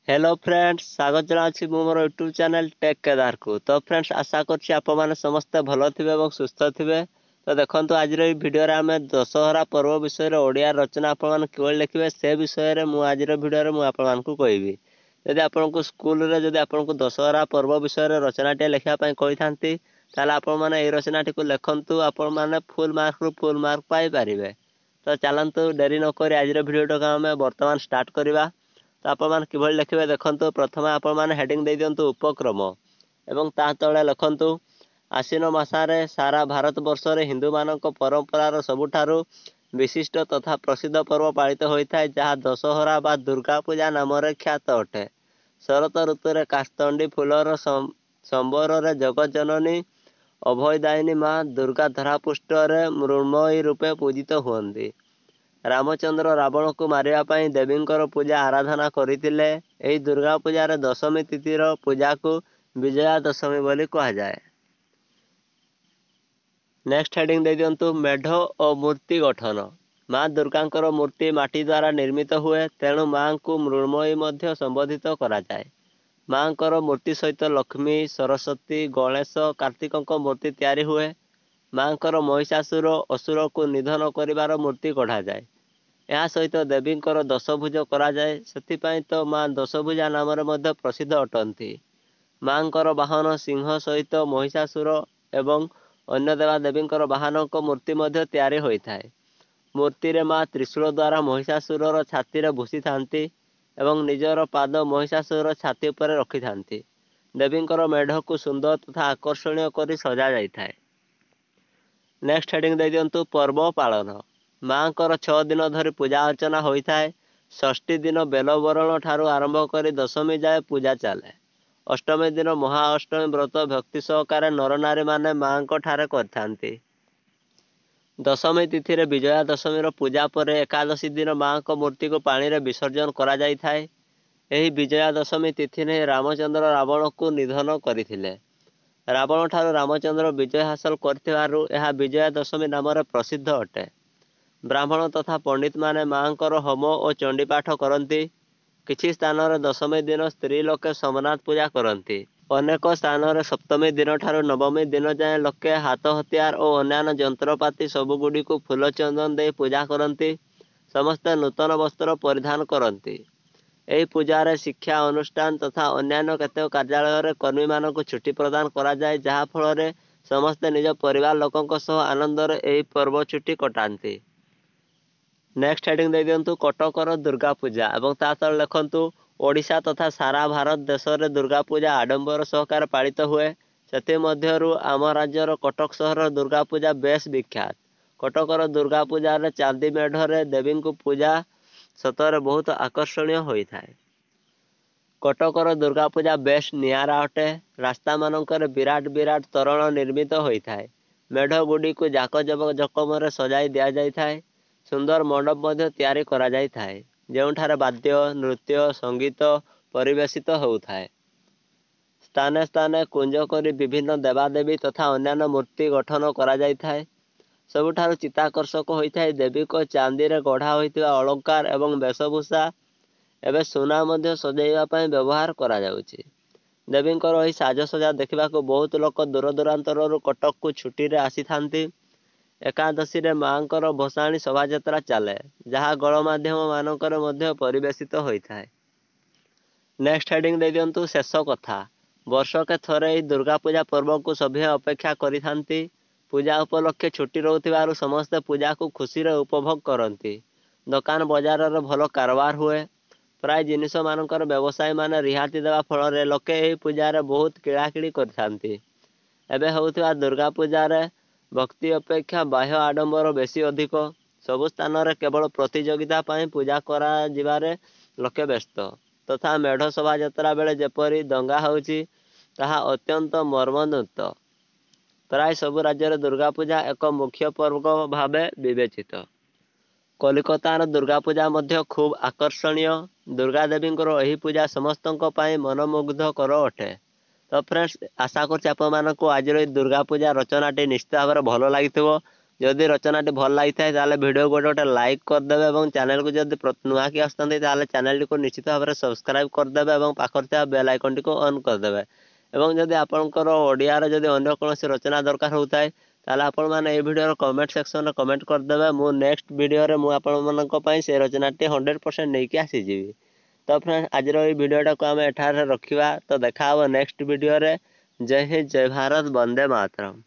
Hello friends स्वागत जनावि मु मोर YouTube channel take Kedar को। तो फ्रेंड्स आशा करछि आप माने समस्त भलो थिबे एवं सुस्थ थिबे। तो देखंतु आज रे वीडियो रे आमे दशहरा पर्व विषय रे ओडिया रचना आप माने केवल लिखिबे से विषय रे मु आज रे वीडियो रे मु आप मान को कहबी। यदि आपन को स्कूल रे यदि आपन को दशहरा पर्व विषय रे रचना टे लिखा पई कहि थांती ताले आपन माने ए रचना टी को लेखंतु आपन माने फुल मार्क पाई परिबे। तो चलंतु देरी न करी आज रे वीडियो टा आमे वर्तमान स्टार्ट करबा। तो आपण किभଳି लिखिबे देखंतु प्रथमे आपण माने हेडिंग दे दियंतु उपक्रम एवं ता तळे लिखंतु आश्विन मासरे सारा भारत वर्ष रे हिंदू मानक परंपरार सबुठारु विशिष्ट तथा प्रसिद्ध पर्व पालित होइथाय जहा दशहरा बा दुर्गा पूजा नाम रे ख्यात अटे। शरत ऋतु रे कास्तंडी फूलर संबर रे जगत जननी अभयदायिनी मां दुर्गा धरापुष्ट रे मृण्मयी रूपे पूजित हुअन्ति। रामचंद्र रावण को मारिया पाई देवींकर पूजा आराधना करथिले। एही दुर्गा पूजा रे दशमी तिथि रो पूजा को विजया दशमी बोली कहा जाए। नेक्स्ट हेडिंग दे दियंतु मेढ और मूर्ति गठन। मां दुर्गांकर मूर्ति माटी द्वारा निर्मित हुए तेणु मां को मृण्मयी मध्य संबोधित करा जाए। मांकर मूर्ति सहित लक्ष्मी सरस्वती गणेश कार्तिकଙ୍କ मूर्ति तैयारी हुए। मांकर महिषासुर असुर को निधन करिवार मूर्ति गढ़ा जाए। यह सहित देवींकर दशभुज करा जाए। सेथिपाई तो मां दशभुजा नाम रे प्रसिद्ध अटंती। मांकर वाहन सिंह सहित महिषासुर एवं अन्य देवा देवींकर वाहनक मूर्ति मध्य तैयारी होइथाय। मूर्ति रे मां त्रिशूल द्वारा महिषासुरर छाती रे भूसी थांती एवं निजर पाद महिषासुरर छाती पर रखि थांती। देवींकर मेढ को सुंदर तथा आकर्षणीय करी सजा जाइथाय। नेक्स्ट हेडिंग दे दियंतु पर्व पालन। मांकर 6 दिन धरी पूजा अर्चना होइथाय। षष्ठी दिन बेलवरण ठारू आरंभ करी दशमी जाए पूजा चले। अष्टमी दिन महाअष्टमी व्रत भक्ति सहकारे नर नारी माने मांको ठारे करथांती। दशमी तिथि रे विजया दशमी रो पूजा पर एकादशी दिन मां को मूर्ति को पानी रे विसर्जन करा जाइथाय। एही विजया दशमी तिथि ने रामचंद्र रावण को निधन करथिले। रावण ठारू रामचंद्र विजय हासिल करथिबारु एहा विजया दशमी नाम रे प्रसिद्ध अटे। ब्राह्मण तथा पंडित माने मांकर होम और चंडी पाठ करती। किछि स्थान रे दशमी दिन स्त्री लोके सोमनाथ पूजा करती। अनेक स्थान रे सप्तमी दिन ठारू नवमी दिन जाए लोके हाथ हथियार और अन्यान्य जंत्रपाति सबुगुडी को फूल चंदन दे पूजा करती। समस्त नूतन वस्त्र परिधान करती। एही पूजा रे शिक्षा अनुष्ठान तथा अन्यान्य केतेक कार्यालय रे कर्मी मानक छुट्टी प्रदान करा जाए जहा फल रे समस्त निज परिवार लोकंक सह आनंद रे एही पर्व छुट्टी कटांती। नेक्स्ट हेडिंग दे दियंतु कटकर दुर्गा पूजा एवं ता तळे लिखंतु ओडिशा तथा सारा भारत देश रे दुर्गा पूजा आडंबर सहकार पालित हुए। सेति मध्यरु आम राज्यर कटक सहर दुर्गा पूजा बेस विख्यात। कटकर दुर्गा पूजा रे चांदी मेढ रे देवी को पूजा सतरे बहुत आकर्षणीय होइथाय। कटकर दुर्गा पूजा बेस नियारा अटे। रास्ता मानकर विराट विराट तोरण निर्मित होइथाय। मेढ गुडी को जाक जकम रे सजाई दिया जाइथाय। सुंदर मंडप मध्य तैयारी करा जाइथाय जेउठारे वाद्य नृत्य संगीत परिवेशित होउथाय। स्थाने स्थाने कुंज करी विभिन्न देवादेवी तथा अन्यान्य मूर्ति गठन करा जाइथाय। सबुठारु चित्ताकर्षक होइथाय देवी को चांदी रे गढ़ा होइतिबा अलंकार एवं वेशभूषा एवं सुना मध्य सजाइबा पई व्यवहार करा जाउछि। देवींकर एही साजसजा देखिबाको बहुत लोक दूर दूरांतरରୁ कटक को छुट्टी रे आसी थांती। एकादशी रे मांकर भसाणी शोभा यात्रा चले जहा गणमाध्यम मानकर मध्य परिवेशित होइथाय। नेक्स्ट हेडिंग दे दियंतु शेष कथा। वर्षके थरे एही दुर्गा पूजा पर्व को सभे अपेक्षा करि थांती। पूजा उपलक्षे छुट्टी रहउथिबारु समस्त पूजा को खुशी रे उपभोग करंती। दुकान बाजार रे भलो कारोबार हुए। प्राय जिनिष मानकर व्यवसायी माने रिहाती देवा फल रे लोके एही पूजा रे बहुत किड़ाकिड़ी करथांती। एबे होउथिबा दुर्गा पूजा रे भक्ति अपेक्षा बाह्य आडंबर बेसी अधिक। सबु स्थान रे केवल प्रतियोगिता पाई पूजा करा जिबारे लोके व्यस्त तथा मेढ शोभा यात्रा बेले जेपरी दंगा होउछि ताहा अत्यंत मर्मनुत। प्राय सबु राज्य रे दुर्गा पूजा एक मुख्य पर्व भावे विवेचित। कलिकतार दुर्गा पूजा मध्य खूब आकर्षणीय। दुर्गा देवींकर एही पूजा समस्तंक पाई मनमुग्धकर अटे। तो फ्रेंड्स आशा करछि आप मानकु आज दुर्गा पूजा रचनाटी निश्चित भाव भल लगी। जदि रचनाटी भल लगी था भिडियो गोटे लाइक करदे और चैनल को जब नुआ कि आसुँच चैनल को निश्चित भाव में सब्सक्राइब करदे और पाखर बेल आइकन टी ऑन करदे। एवं जदि आपंकर ओडिया जदि अन्य कौन रचना दरकार होता है आपण मैंने ये वीडियो कमेंट सेक्शन में कमेंट करदे। मु नेक्स्ट वीडियो मुझे से रचनाटी 100% नहीं कि आसीजी। तो फ्रेंड्स आज वीडियोटा को आम एठार रखा तो देखा नेक्स्ट वीडियो रे। जय हिंद जय भारत वंदे मातरम।